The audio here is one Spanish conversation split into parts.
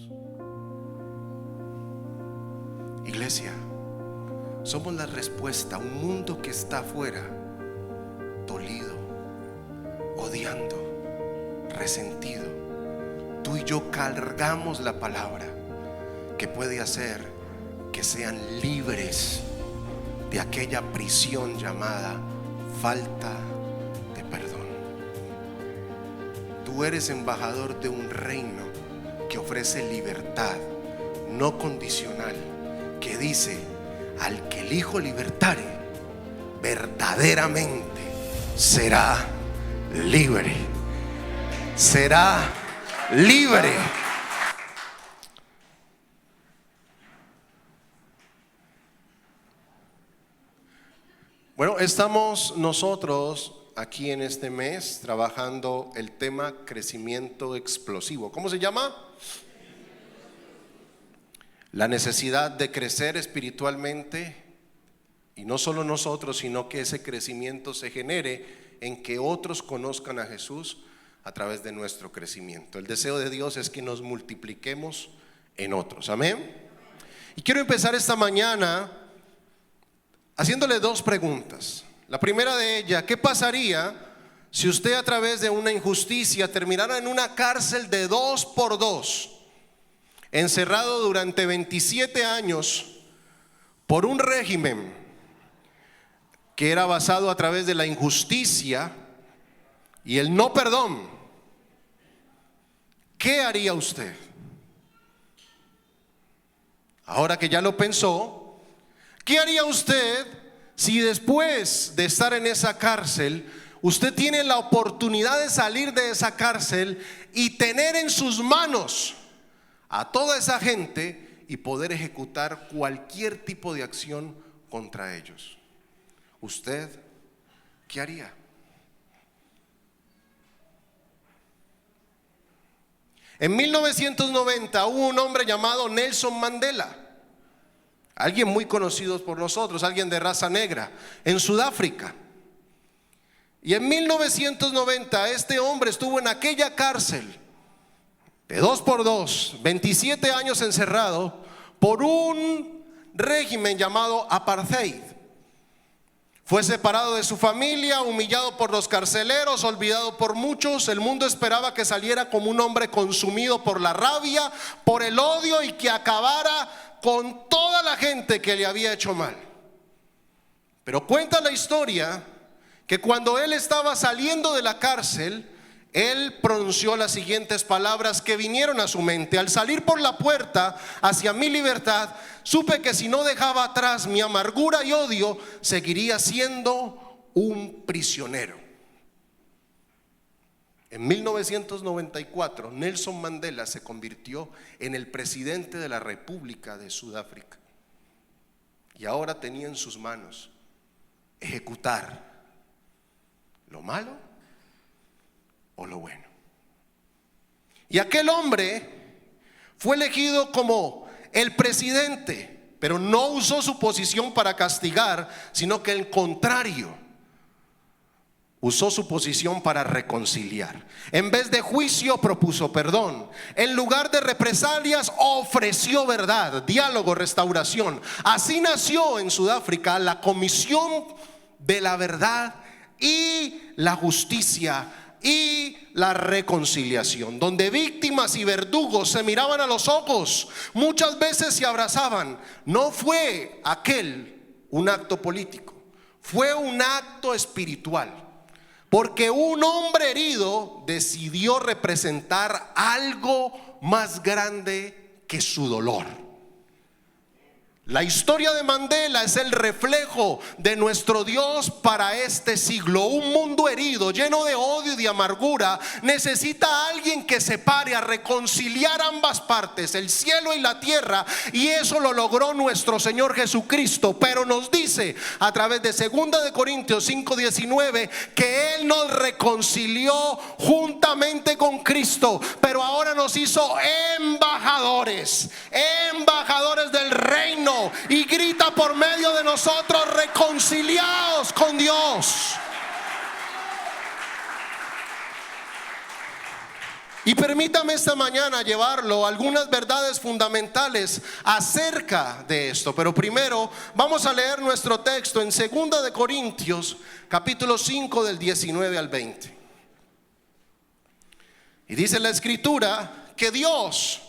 Dios. Iglesia, somos la respuesta a un mundo que está afuera, dolido, odiando, resentido. Tú y yo cargamos la palabra que puede hacer que sean libres de aquella prisión llamada falta de perdón. Tú eres embajador de un reino que ofrece libertad no condicional, que dice: al que el Hijo libertare, verdaderamente será libre. Será libre. Bueno, estamos nosotros aquí en este mes trabajando el tema crecimiento explosivo. ¿Cómo se llama? La necesidad de crecer espiritualmente, y no solo nosotros, sino que ese crecimiento se genere en que otros conozcan a Jesús a través de nuestro crecimiento. El deseo de Dios es que nos multipliquemos en otros. Amén. Y quiero empezar esta mañana haciéndole dos preguntas. La primera de ellas: ¿qué pasaría si usted a través de una injusticia terminara en una cárcel de 2x2, encerrado durante 27 años por un régimen que era basado a través de la injusticia y el no perdón? ¿Qué haría usted? Ahora que ya lo pensó, ¿qué haría usted si después de estar en esa cárcel, usted tiene la oportunidad de salir de esa cárcel y tener en sus manos a toda esa gente y poder ejecutar cualquier tipo de acción contra ellos? ¿Usted qué haría? En 1990 hubo un hombre llamado Nelson Mandela, alguien muy conocido por nosotros, alguien de raza negra, en Sudáfrica. Y en 1990 este hombre estuvo en aquella cárcel de 2x2, 27 años encerrado por un régimen llamado apartheid. Fue separado de su familia, humillado por los carceleros, olvidado por muchos. El mundo esperaba que saliera como un hombre consumido por la rabia, por el odio, y que acabara con toda la gente que le había hecho mal. Pero cuenta la historia que cuando él estaba saliendo de la cárcel, él pronunció las siguientes palabras que vinieron a su mente: al salir por la puerta hacia mi libertad, supe que si no dejaba atrás mi amargura y odio, seguiría siendo un prisionero. En 1994, Nelson Mandela se convirtió en el presidente de la República de Sudáfrica, y ahora tenía en sus manos ejecutar lo malo o lo bueno. Y aquel hombre fue elegido como el presidente, pero no usó su posición para castigar, sino que al contrario, usó su posición para reconciliar. En vez de juicio propuso perdón. En lugar de represalias ofreció verdad, diálogo, restauración. Así nació en Sudáfrica la Comisión de la Verdad y la Justicia y la Reconciliación, donde víctimas y verdugos se miraban a los ojos, muchas veces se abrazaban. No fue aquel un acto político, fue un acto espiritual, porque un hombre herido decidió representar algo más grande que su dolor. La historia de Mandela es el reflejo de nuestro Dios para este siglo. Un mundo herido, lleno de odio y de amargura, necesita a alguien que se pare a reconciliar ambas partes, el cielo y la tierra, y eso lo logró nuestro Señor Jesucristo. Pero nos dice a través de 2 de Corintios 5:19 que Él nos reconcilió juntamente con Cristo, pero ahora nos hizo embajadores del reino, y grita por medio de nosotros: reconciliaos con Dios. Y permítame esta mañana llevarlo a algunas verdades fundamentales acerca de esto. Pero primero vamos a leer nuestro texto en 2 de Corintios, capítulo 5, del 19 al 20. Y dice la escritura que Dios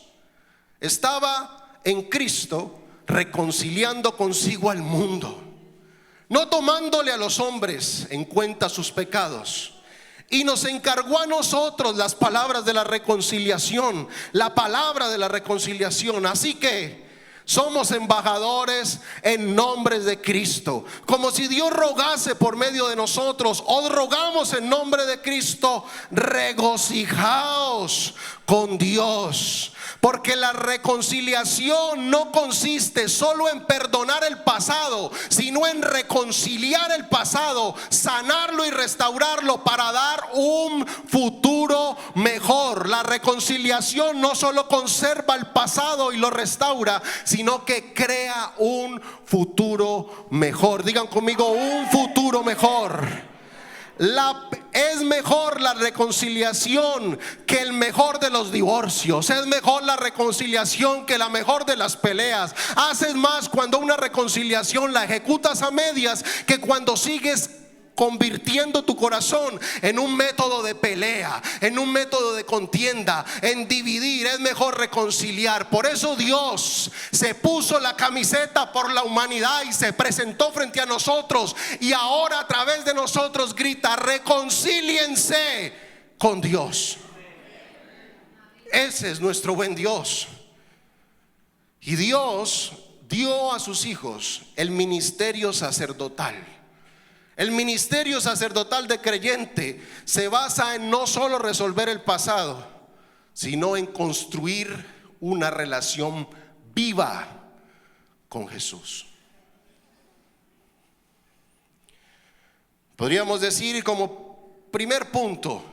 estaba en Cristo reconciliando consigo al mundo, no tomándole a los hombres en cuenta sus pecados. Y nos encargó a nosotros las palabras de la reconciliación, la palabra de la reconciliación. Así que somos embajadores en nombre de Cristo, como si Dios rogase por medio de nosotros. Os rogamos en nombre de Cristo, regocijaos con Dios. Porque la reconciliación no consiste solo en perdonar el pasado, sino en reconciliar el pasado, sanarlo y restaurarlo para dar un futuro mejor. La reconciliación no solo conserva el pasado y lo restaura, sino que crea un futuro mejor. Digan conmigo, un futuro mejor. Es mejor la reconciliación que el mejor de los divorcios. Es mejor la reconciliación que la mejor de las peleas. Haces más cuando una reconciliación la ejecutas a medias que cuando sigues convirtiendo tu corazón en un método de pelea, en un método de contienda, en dividir. Es mejor reconciliar. Por eso Dios se puso la camiseta por la humanidad y se presentó frente a nosotros, y ahora a través de nosotros grita: reconcíliense con Dios. Ese es nuestro buen Dios. Y Dios dio a sus hijos el ministerio sacerdotal. El ministerio sacerdotal de creyente se basa en no solo resolver el pasado, sino en construir una relación viva con Jesús. Podríamos decir como primer punto,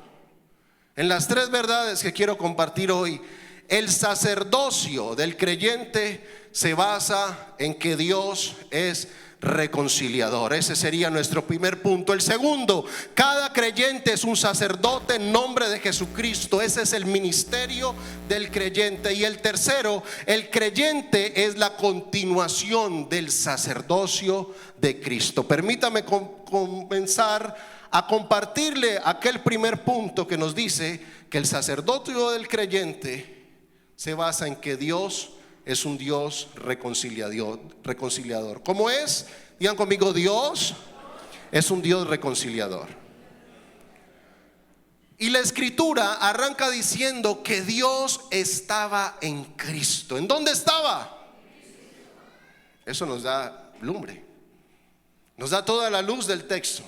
en las tres verdades que quiero compartir hoy, el sacerdocio del creyente se basa en que Dios es reconciliador. Ese sería nuestro primer punto. El segundo, cada creyente es un sacerdote en nombre de Jesucristo. Ese es el ministerio del creyente. Y el tercero, el creyente es la continuación del sacerdocio de Cristo. Permítame comenzar a compartirle aquel primer punto que nos dice que el sacerdocio del creyente se basa en que Dios es un Dios reconciliador. ¿Cómo es? Digan conmigo, Dios es un Dios reconciliador. Y la escritura arranca diciendo que Dios estaba en Cristo. ¿En dónde estaba? Eso nos da lumbre, nos da toda la luz del texto,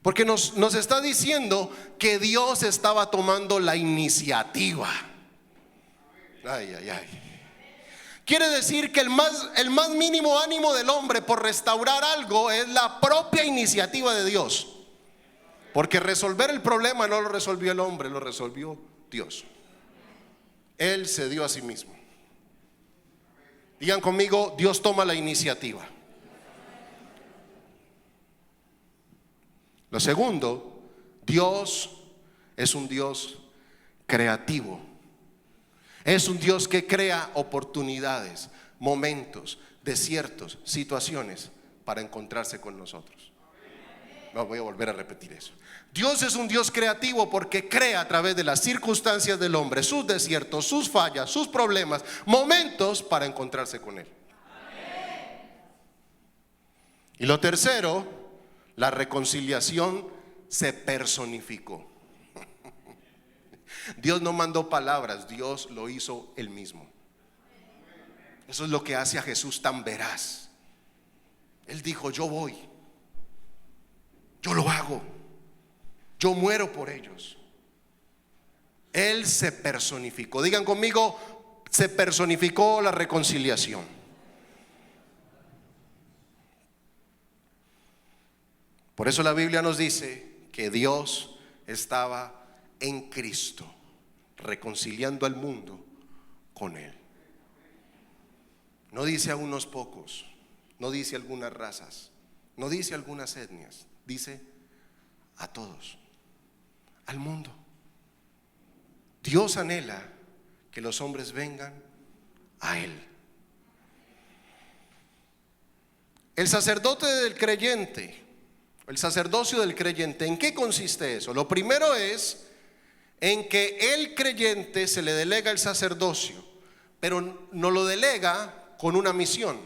porque nos está diciendo que Dios estaba tomando la iniciativa. Ay, ay, ay. Quiere decir que el más mínimo ánimo del hombre por restaurar algo es la propia iniciativa de Dios. Porque resolver el problema no lo resolvió el hombre, lo resolvió Dios. Él se dio a sí mismo. Digan conmigo, Dios toma la iniciativa. Lo segundo, Dios es un Dios creativo. Es un Dios que crea oportunidades, momentos, desiertos, situaciones para encontrarse con nosotros. No, voy a volver a repetir eso. Dios es un Dios creativo porque crea a través de las circunstancias del hombre, sus desiertos, sus fallas, sus problemas, momentos para encontrarse con Él. Y lo tercero, la reconciliación se personificó. Dios no mandó palabras, Dios lo hizo Él mismo. Eso es lo que hace a Jesús tan veraz. Él dijo: yo voy, yo lo hago, yo muero por ellos. Él se personificó. Digan conmigo, se personificó la reconciliación. Por eso la Biblia nos dice que Dios estaba en Cristo, reconciliando al mundo con Él. No dice a unos pocos, no dice a algunas razas, no dice a algunas etnias, dice a todos, al mundo. Dios anhela que los hombres vengan a Él. El sacerdote del creyente, el sacerdocio del creyente, ¿en qué consiste eso? Lo primero es en que el creyente se le delega el sacerdocio, pero no lo delega con una misión.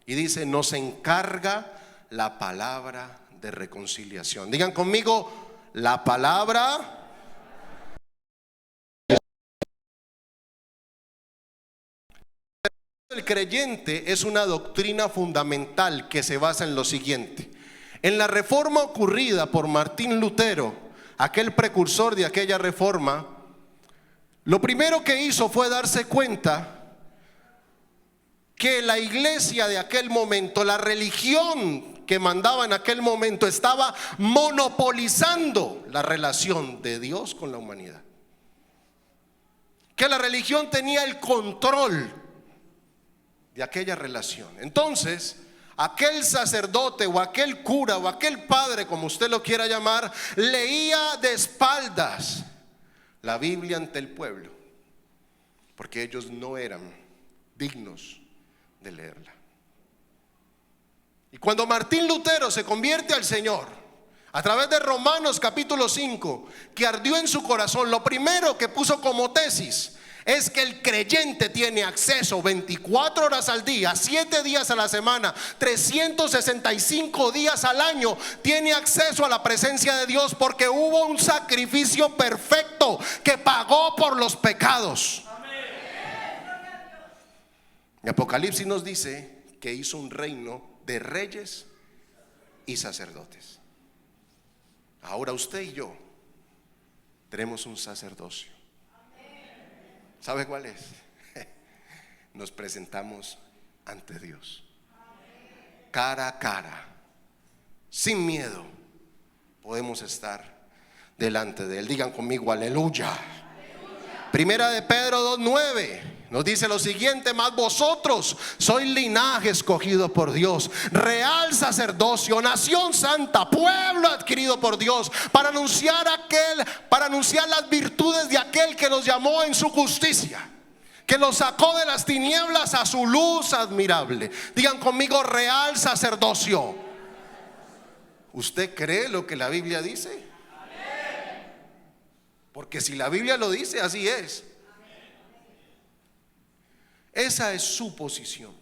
Y dice, nos encarga la palabra de reconciliación. Digan conmigo, la palabra. El creyente es una doctrina fundamental que se basa en lo siguiente. En la reforma ocurrida por Martín Lutero, aquel precursor de aquella reforma, lo primero que hizo fue darse cuenta que la iglesia de aquel momento, la religión que mandaba en aquel momento, estaba monopolizando la relación de Dios con la humanidad. Que la religión tenía el control de aquella relación. Entonces, aquel sacerdote o aquel cura o aquel padre, como usted lo quiera llamar, leía de espaldas la Biblia ante el pueblo, porque ellos no eran dignos de leerla. Y cuando Martín Lutero se convierte al Señor, a través de Romanos capítulo 5, que ardió en su corazón, lo primero que puso como tesis es que el creyente tiene acceso 24 horas al día, 7 días a la semana, 365 días al año, tiene acceso a la presencia de Dios, porque hubo un sacrificio perfecto que pagó por los pecados. Y Apocalipsis nos dice que hizo un reino de reyes y sacerdotes. Ahora usted y yo tenemos un sacerdocio. ¿Sabe cuál es? Nos presentamos ante Dios, cara a cara, sin miedo. Podemos estar delante de Él. Digan conmigo, aleluya. Primera de Pedro 2:9 nos dice lo siguiente: mas vosotros sois linaje escogido por Dios, real sacerdocio, nación santa, pueblo adquirido por Dios, para anunciar las virtudes de aquel que nos llamó en su justicia, que nos sacó de las tinieblas a su luz admirable. Digan conmigo, real sacerdocio. ¿Usted cree lo que la Biblia dice? Porque si la Biblia lo dice, así es. Esa es su posición.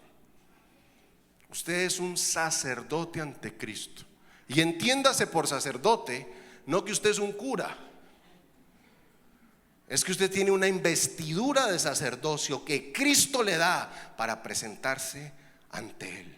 Usted es un sacerdote ante Cristo. Y entiéndase por sacerdote, no que usted es un cura. Es que usted tiene una investidura de sacerdocio que Cristo le da para presentarse ante Él.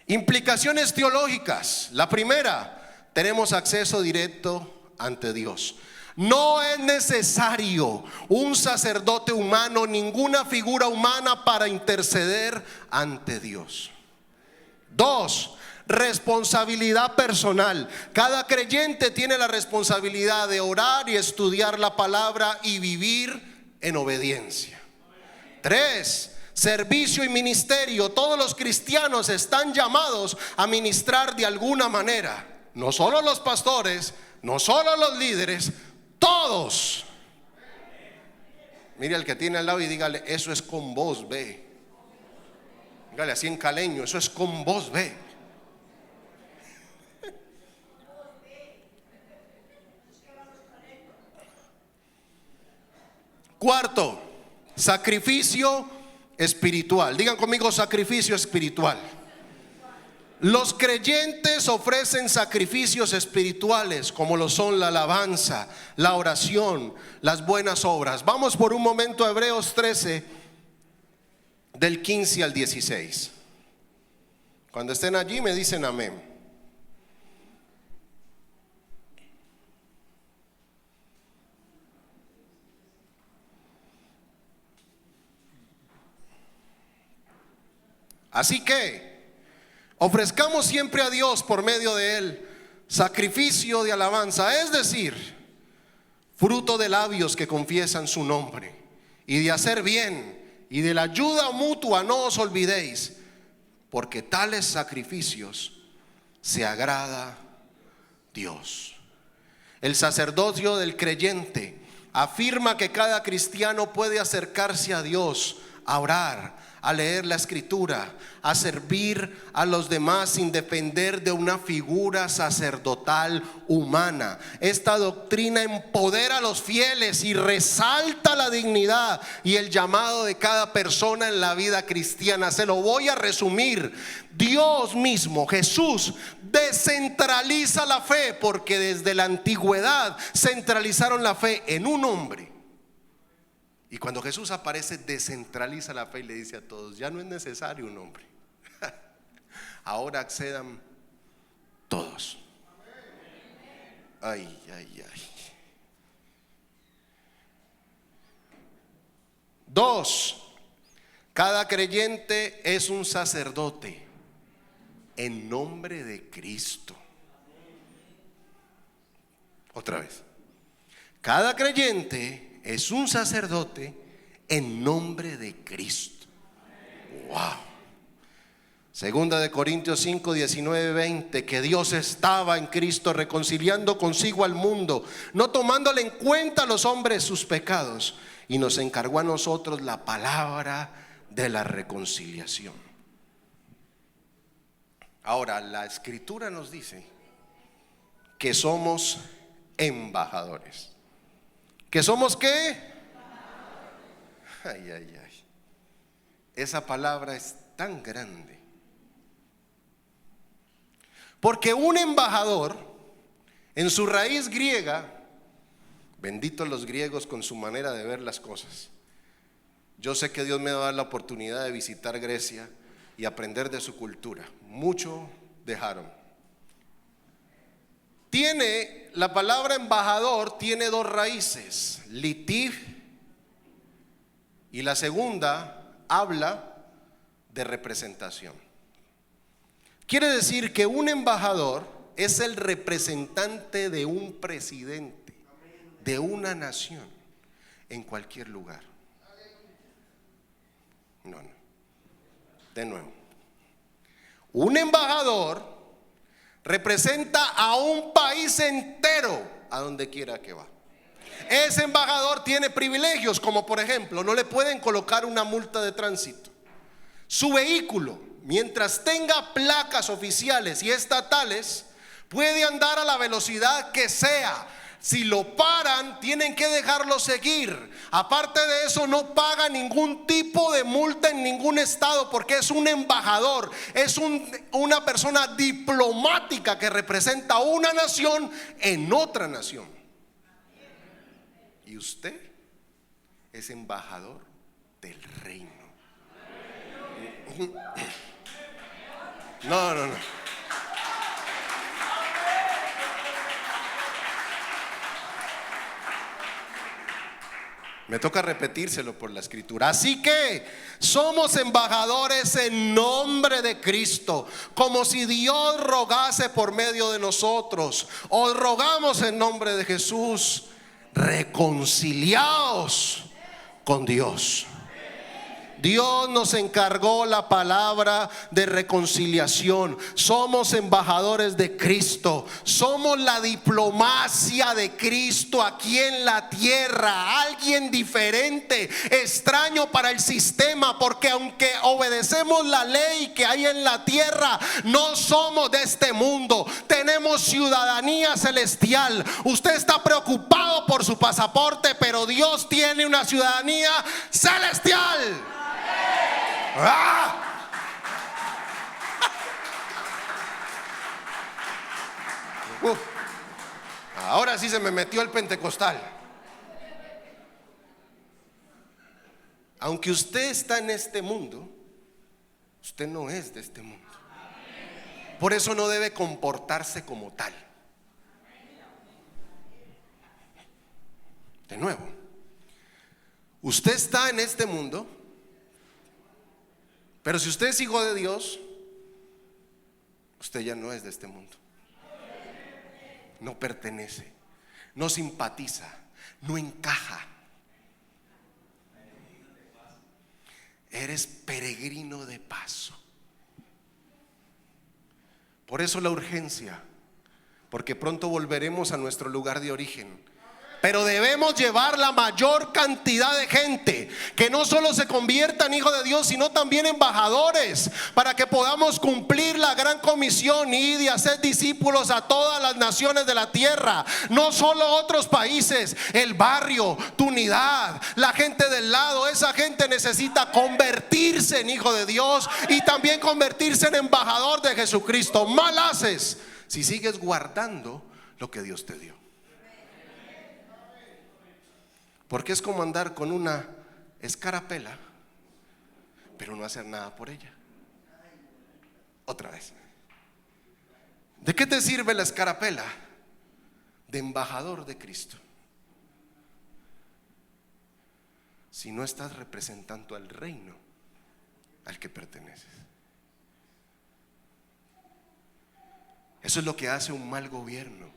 Implicaciones teológicas. La primera, tenemos acceso directo ante Dios. No es necesario un sacerdote humano, ninguna figura humana para interceder ante Dios. Dos, responsabilidad personal. Cada creyente tiene la responsabilidad de orar y estudiar la palabra y vivir en obediencia. Tres, servicio y ministerio. Todos los cristianos están llamados a ministrar de alguna manera. No solo los pastores, no solo los líderes, todos. Mire al que tiene al lado y dígale, eso es con vos, ve. Dígale así en caleño, eso es con vos, ve. Cuarto, sacrificio espiritual. Digan conmigo, sacrificio espiritual. Los creyentes ofrecen sacrificios espirituales, como lo son la alabanza, la oración, las buenas obras. Vamos por un momento a Hebreos 13, del 15 al 16. Cuando estén allí me dicen amén. Así que ofrezcamos siempre a Dios por medio de Él sacrificio de alabanza, es decir, fruto de labios que confiesan su nombre, y de hacer bien y de la ayuda mutua no os olvidéis, porque tales sacrificios se agrada Dios. El sacerdocio del creyente afirma que cada cristiano puede acercarse a Dios, a orar, a leer la escritura, a servir a los demás sin depender de una figura sacerdotal humana. Esta doctrina empodera a los fieles y resalta la dignidad y el llamado de cada persona en la vida cristiana. Se lo voy a resumir. Dios mismo, Jesús, descentraliza la fe, porque desde la antigüedad centralizaron la fe en un hombre. Y cuando Jesús aparece, descentraliza la fe y le dice a todos: ya no es necesario un hombre, ahora accedan todos. Ay, ay, ay. 2. Cada creyente es un sacerdote en nombre de Cristo. Otra vez. Cada creyente es un sacerdote en nombre de Cristo. Wow. Segunda de Corintios 5, 19, 20, que Dios estaba en Cristo reconciliando consigo al mundo, no tomándole en cuenta a los hombres sus pecados, y nos encargó a nosotros la palabra de la reconciliación. Ahora, la escritura nos dice que somos embajadores. ¿Que somos qué? Ay, ay, ay. Esa palabra es tan grande. Porque un embajador, en su raíz griega, benditos los griegos con su manera de ver las cosas. Yo sé que Dios me va a dar la oportunidad de visitar Grecia y aprender de su cultura. Mucho dejaron. La palabra embajador tiene dos raíces, litiv, y la segunda habla de representación. Quiere decir que un embajador es el representante de un presidente, de una nación, en cualquier lugar. No. De nuevo. Un embajador representa a un país entero a donde quiera que va. Ese embajador tiene privilegios, como por ejemplo, no le pueden colocar una multa de tránsito. Su vehículo, mientras tenga placas oficiales y estatales, puede andar a la velocidad que sea. Si lo paran, tienen que dejarlo seguir. Aparte de eso, no paga ningún tipo de multa en ningún estado, porque es un embajador, es una persona diplomática que representa a una nación en otra nación. Y usted es embajador del reino. No. Me toca repetírselo por la escritura. Así que somos embajadores en nombre de Cristo, como si Dios rogase por medio de nosotros. Os rogamos en nombre de Jesús, reconciliaos con Dios. Dios nos encargó la palabra de reconciliación. Somos embajadores de Cristo. Somos la diplomacia de Cristo aquí en la tierra. Alguien diferente, extraño para el sistema, porque aunque obedecemos la ley que hay en la tierra, no somos de este mundo. Tenemos ciudadanía celestial. Usted está preocupado por su pasaporte, pero Dios tiene una ciudadanía celestial. ¡Ah! Ahora sí se me metió el pentecostal. Aunque usted está en este mundo, usted no es de este mundo. Por eso no debe comportarse como tal. De nuevo, usted está en este mundo, pero si usted es hijo de Dios, usted ya no es de este mundo. No pertenece, no simpatiza, no encaja. Eres peregrino de paso. Por eso la urgencia porque pronto volveremos a nuestro lugar de origen. Pero debemos llevar la mayor cantidad de gente que no solo se convierta en hijos de Dios, sino también embajadores, para que podamos cumplir la gran comisión, ir y hacer discípulos a todas las naciones de la tierra, no solo otros países, el barrio, tu unidad, la gente del lado. Esa gente necesita convertirse en hijo de Dios y también convertirse en embajador de Jesucristo. Mal haces si sigues guardando lo que Dios te dio. Porque es como andar con una escarapela, pero no hacer nada por ella. Otra vez. ¿De qué te sirve la escarapela? De embajador de Cristo, si no estás representando al reino al que perteneces. Eso es lo que hace un mal gobierno,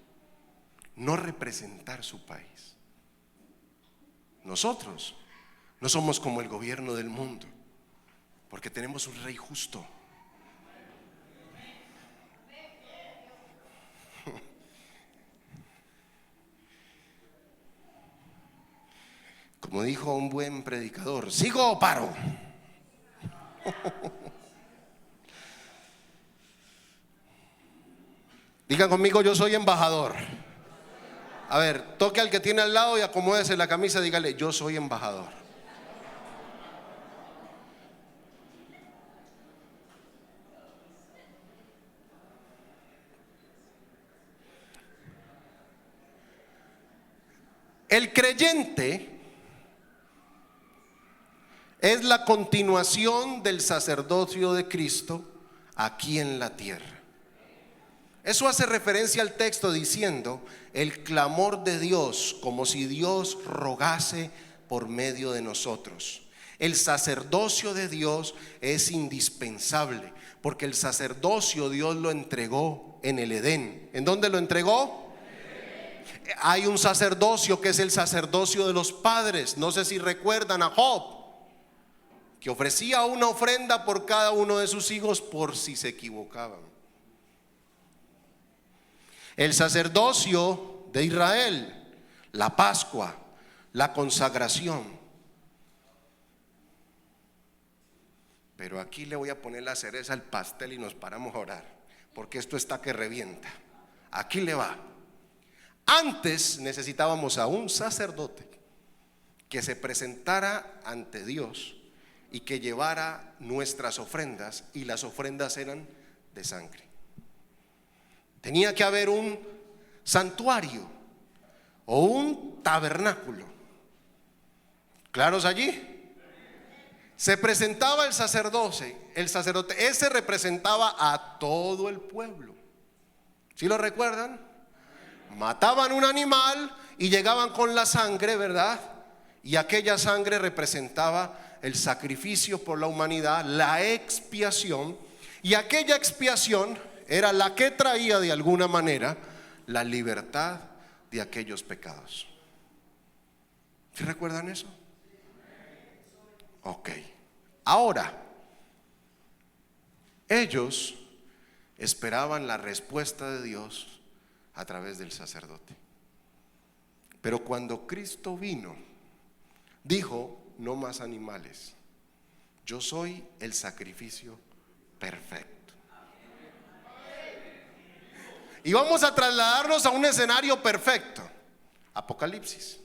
no representar su país. Nosotros no somos como el gobierno del mundo, porque tenemos un rey justo. Como dijo un buen predicador, ¿sigo o paro? Digan conmigo, yo soy embajador. A ver, toque al que tiene al lado y acomódese la camisa, dígale, yo soy embajador. El creyente es la continuación del sacerdocio de Cristo aquí en la tierra. Eso hace referencia al texto diciendo el clamor de Dios, como si Dios rogase por medio de nosotros. El sacerdocio de Dios es indispensable, porque el sacerdocio Dios lo entregó en el Edén. ¿En dónde lo entregó? Hay un sacerdocio que es el sacerdocio de los padres. No sé si recuerdan a Job, que ofrecía una ofrenda por cada uno de sus hijos por si se equivocaban. El sacerdocio de Israel, la Pascua, la consagración. Pero aquí le voy a poner la cereza al pastel y nos paramos a orar, porque esto está que revienta. Aquí le va. Antes necesitábamos a un sacerdote que se presentara ante Dios y que llevara nuestras ofrendas, y las ofrendas eran de sangre. Tenía que haber un santuario o un tabernáculo. ¿Claros allí? Se presentaba el sacerdote, ese representaba a todo el pueblo. ¿Sí lo recuerdan? Mataban un animal y llegaban con la sangre, ¿verdad? Y aquella sangre representaba el sacrificio por la humanidad, la expiación, y aquella expiación era la que traía de alguna manera la libertad de aquellos pecados. ¿Sí recuerdan eso? Ok. Ahora, ellos esperaban la respuesta de Dios a través del sacerdote. Pero cuando Cristo vino, dijo, no más animales. Yo soy el sacrificio perfecto. Y vamos a trasladarnos a un escenario perfecto. Apocalipsis.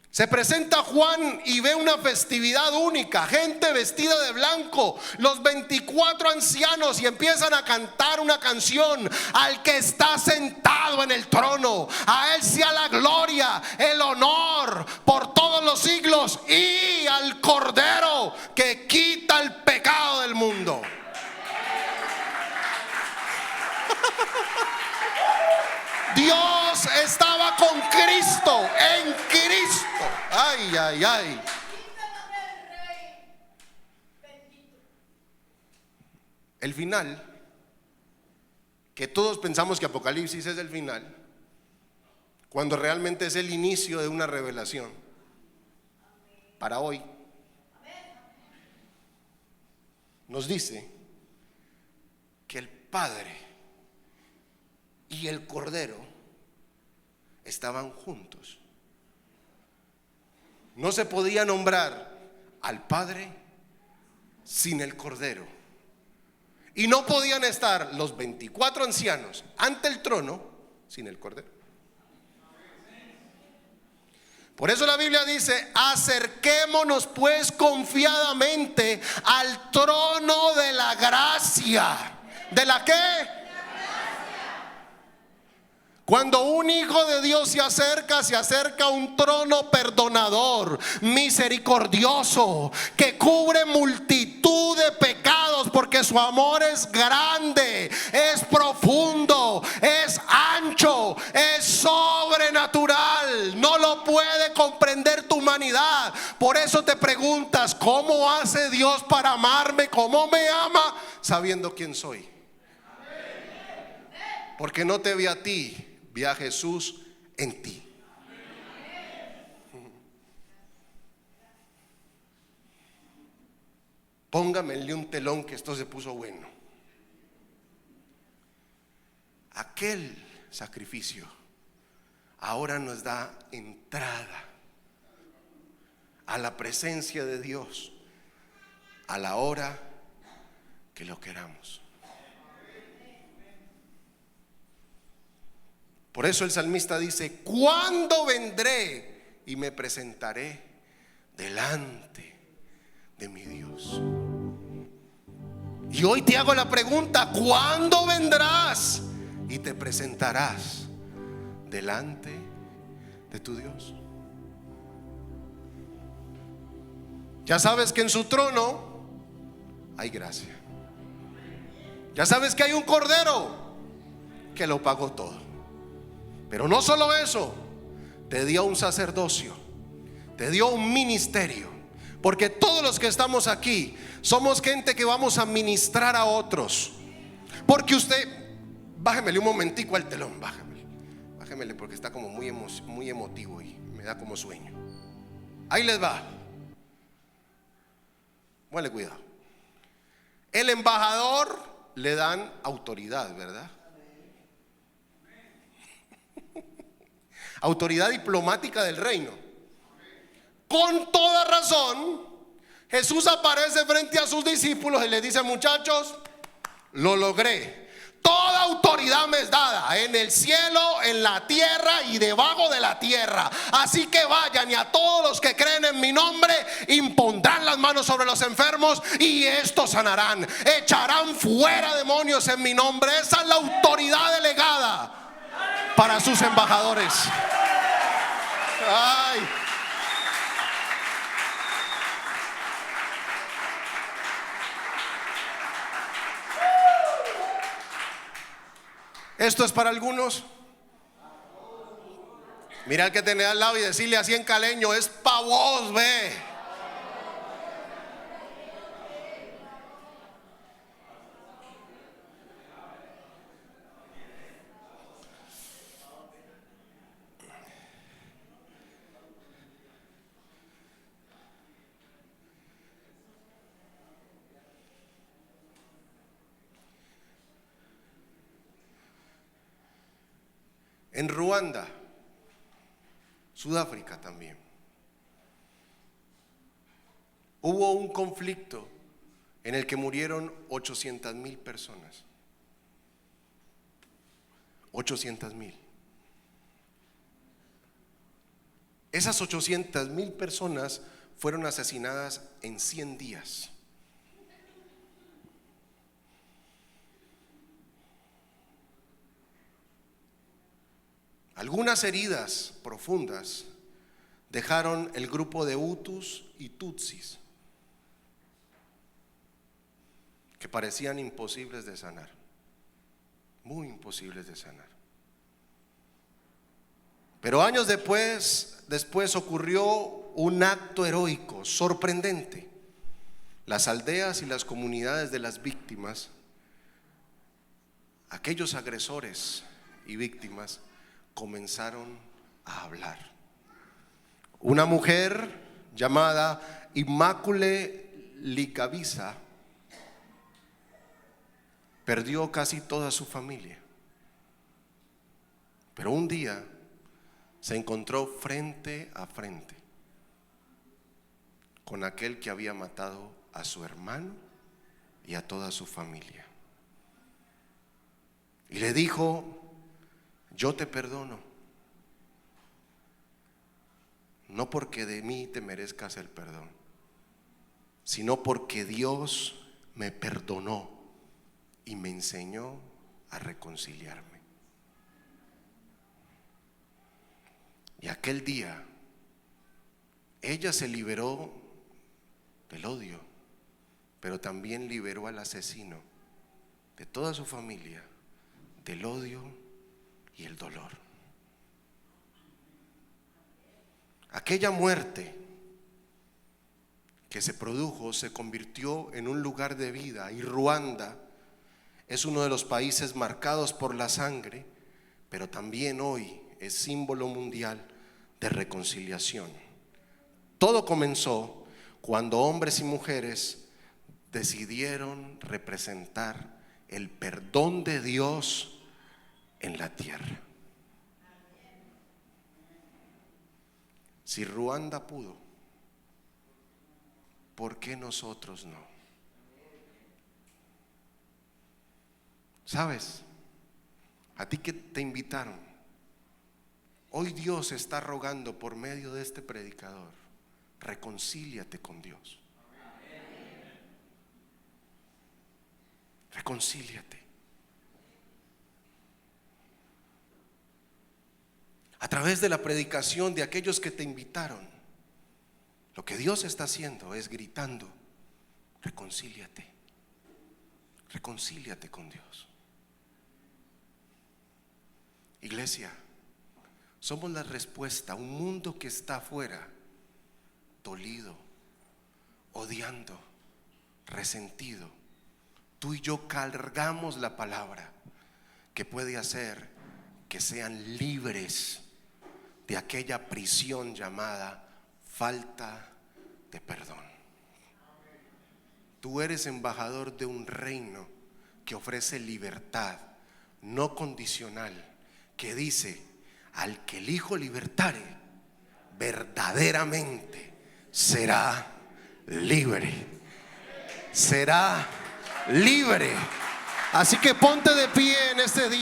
Se presenta Juan y ve una festividad única, gente vestida de blanco, los 24 ancianos, y empiezan a cantar una canción: al que está sentado en el trono, a él sea la gloria, el honor por todos los siglos, y al Cordero que quita el pecado del mundo. Dios estaba con Cristo, en Cristo. Ay, ay, ay. El final, que todos pensamos que Apocalipsis es el final, cuando realmente es el inicio de una revelación para hoy, nos dice que el Padre y el Cordero estaban juntos. No se podía nombrar al Padre sin el Cordero. Y no podían estar los 24 ancianos ante el trono sin el Cordero. Por eso la Biblia dice: acerquémonos pues confiadamente al trono de la gracia. ¿De la qué? Cuando un hijo de Dios se acerca a un trono perdonador, misericordioso, que cubre multitud de pecados, porque su amor es grande, es profundo, es ancho, es sobrenatural. No lo puede comprender tu humanidad. Por eso te preguntas: ¿cómo hace Dios para amarme? ¿Cómo me ama? Sabiendo quién soy. Porque no te vi a ti, vi a Jesús en ti. Póngamele un telón que esto se puso bueno. Aquel sacrificio ahora nos da entrada a la presencia de Dios a la hora que lo queramos. Por eso el salmista dice: ¿cuándo vendré y me presentaré delante de mi Dios? Y hoy te hago la pregunta: ¿cuándo vendrás y te presentarás delante de tu Dios? Ya sabes que en su trono hay gracia. Ya sabes que hay un Cordero que lo pagó todo. Pero no solo eso, te dio un sacerdocio, te dio un ministerio. Porque todos los que estamos aquí somos gente que vamos a ministrar a otros. Porque usted, bájemele un momentico al telón, bájemele porque está como muy emotivo y me da como sueño. Ahí les va. Muele cuidado. El embajador le dan autoridad, ¿verdad? Autoridad diplomática del reino. Con toda razón, Jesús aparece frente a sus discípulos y les dice: muchachos, lo logré. Toda autoridad me es dada en el cielo, en la tierra y debajo de la tierra. Así que vayan, y a todos los que creen en mi nombre impondrán las manos sobre los enfermos y estos sanarán. Echarán fuera demonios en mi nombre. Esa es la autoridad delegada para sus embajadores. Ay. Esto es para algunos. Mira al que tenés al lado y decirle así en caleño: es pa' vos, ve. En Ruanda, Sudáfrica también, hubo un conflicto en el que murieron 800,000 personas. 800,000. Esas 800,000 personas fueron asesinadas en 100 días. Algunas heridas profundas dejaron el grupo de Hutus y Tutsis, que parecían imposibles de sanar, muy imposibles de sanar. Pero años después ocurrió un acto heroico, sorprendente. Las aldeas y las comunidades de las víctimas, aquellos agresores y víctimas, comenzaron a hablar. Una mujer llamada Immaculée Likabisa perdió casi toda su familia. Pero un día se encontró frente a frente con aquel que había matado a su hermano y a toda su familia. Y le dijo: yo te perdono, no porque de mí te merezcas el perdón, sino porque Dios me perdonó y me enseñó a reconciliarme. Y aquel día ella se liberó del odio, pero también liberó al asesino, de toda su familia, del odio y el dolor. Aquella muerte que se produjo se convirtió en un lugar de vida, y Ruanda es uno de los países marcados por la sangre, pero también hoy es símbolo mundial de reconciliación. Todo comenzó cuando hombres y mujeres decidieron representar el perdón de Dios en la tierra. Si Ruanda pudo, ¿por qué nosotros no? ¿Sabes? A ti que te invitaron, hoy Dios está rogando por medio de este predicador: reconcíliate con Dios. Reconcíliate. A través de la predicación de aquellos que te invitaron, lo que Dios está haciendo es gritando: reconcíliate. Reconcíliate con Dios. Iglesia, somos la respuesta a un mundo que está afuera, dolido, odiando, resentido. Tú y yo cargamos la palabra que puede hacer que sean libres de aquella prisión llamada falta de perdón. Tú eres embajador de un reino que ofrece libertad no condicional, que dice: al que el Hijo libertare, verdaderamente será libre. Será libre. Así que ponte de pie en este día.